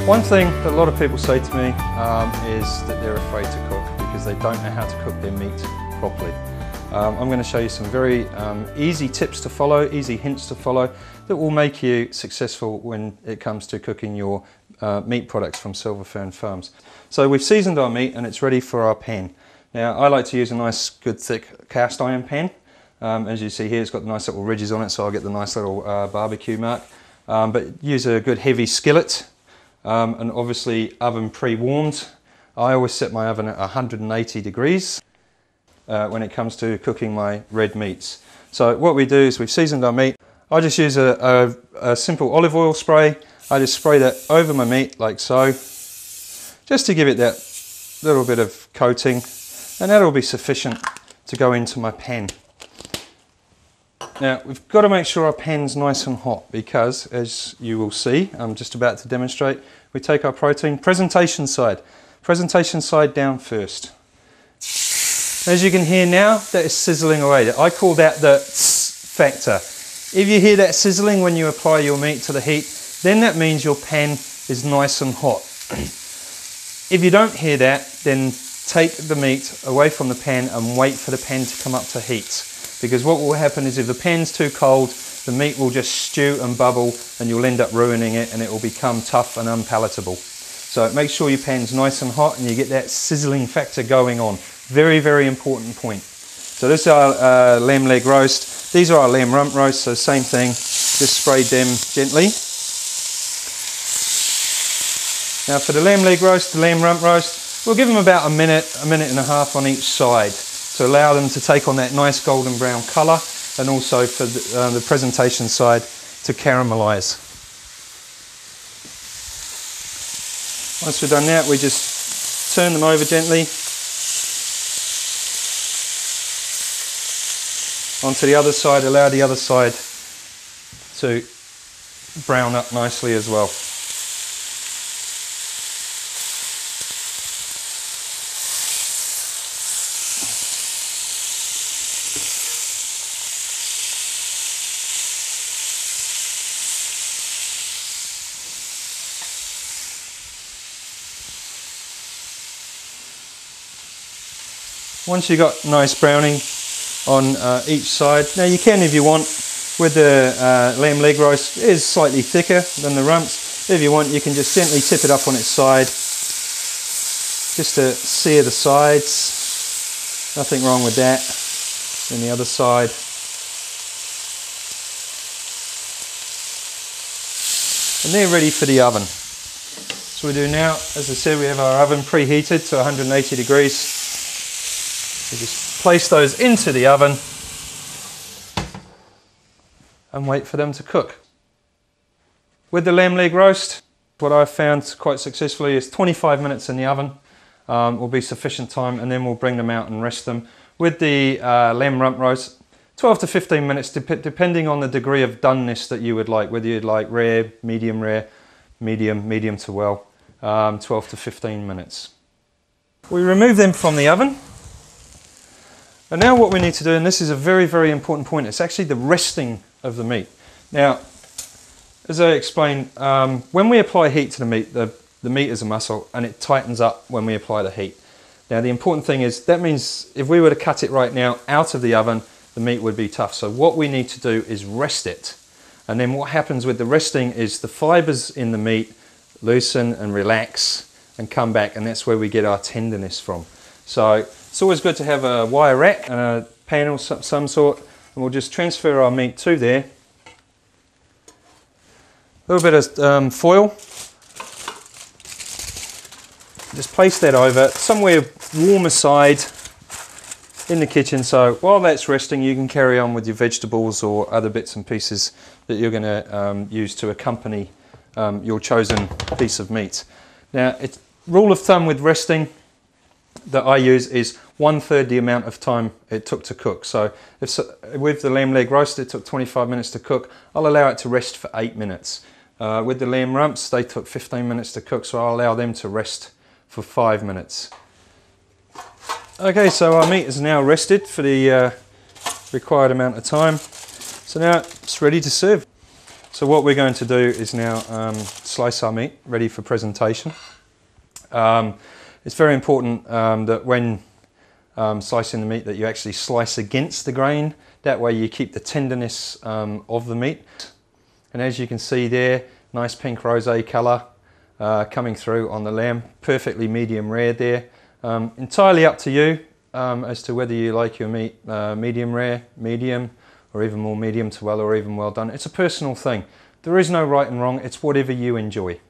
One thing that a lot of people say to me is that they're afraid to cook because they don't know how to cook their meat properly. I'm going to show you some very easy tips to follow, easy hints to follow that will make you successful when it comes to cooking your meat products from Silver Fern Farms. So we've seasoned our meat and it's ready for our pan. Now I like to use a nice good thick cast iron pan. As you see here, it's got the nice little ridges on it, so I'll get the nice little barbecue mark. But use a good heavy skillet. And obviously oven pre-warmed. I always set my oven at 180 degrees when it comes to cooking my red meats. So what we do is we've seasoned our meat. I just use a simple olive oil spray. I just spray that over my meat like so, just to give it that little bit of coating, and that'll be sufficient to go into my pan. Now we've got to make sure our pan's nice and hot because, as you will see, I'm just about to demonstrate, we take our protein, presentation side down first. As you can hear now, that is sizzling away. I call that the factor. If you hear that sizzling when you apply your meat to the heat, then that means your pan is nice and hot. If you don't hear that, then take the meat away from the pan and wait for the pan to come up to heat. Because what will happen is if the pan's too cold, the meat will just stew and bubble and you'll end up ruining it and it will become tough and unpalatable. So make sure your pan's nice and hot and you get that sizzling factor going on. Very, very important point. So this is our lamb leg roast. These are our lamb rump roast, so same thing. Just sprayed them gently. Now for the lamb leg roast, the lamb rump roast, we'll give them about a minute and a half on each side, to allow them to take on that nice golden brown colour, and also for the presentation side to caramelise. Once we've done that, we just turn them over gently onto the other side, allow the other side to brown up nicely as well. Once you've got nice browning on each side, now you can, if you want, with the lamb leg roast, it is slightly thicker than the rumps. If you want, you can just gently tip it up on its side, just to sear the sides. Nothing wrong with that. Then the other side. And they're ready for the oven. So we do now, as I said, we have our oven preheated to 180 degrees. We just place those into the oven and wait for them to cook. With the lamb leg roast, what I've found quite successfully is 25 minutes in the oven will be sufficient time, and then we'll bring them out and rest them. With the lamb rump roast, 12 to 15 minutes depending on the degree of doneness that you would like, whether you'd like rare, medium, medium to well, 12 to 15 minutes. We remove them from the oven. And now what we need to do, and this is a very, very important point, it's actually the resting of the meat. Now, as I explained, when we apply heat to the meat is a muscle and it tightens up when we apply the heat. Now the important thing is, that means if we were to cut it right now out of the oven, the meat would be tough. So what we need to do is rest it. And then what happens with the resting is the fibres in the meat loosen and relax and come back, and that's where we get our tenderness from. So it's always good to have a wire rack and a pan of some sort, and we'll just transfer our meat to there. A little bit of foil. Just place that over somewhere warmer side in the kitchen, so while that's resting you can carry on with your vegetables or other bits and pieces that you're going to use to accompany your chosen piece of meat. Now, rule of thumb with resting that I use is 1/3 the amount of time it took to cook. So with the lamb leg roast it took 25 minutes to cook, I'll allow it to rest for 8 minutes. With the lamb rumps they took 15 minutes to cook, so I'll allow them to rest for 5 minutes. Okay, so our meat is now rested for the required amount of time. So now it's ready to serve. So what we're going to do is now slice our meat, ready for presentation. It's very important that when slicing the meat that you actually slice against the grain. That way you keep the tenderness of the meat. And as you can see there, nice pink rosé colour coming through on the lamb. Perfectly medium rare there. Entirely up to you as to whether you like your meat medium rare, medium, or even more medium to well, or even well done. It's a personal thing. There is no right and wrong, it's whatever you enjoy.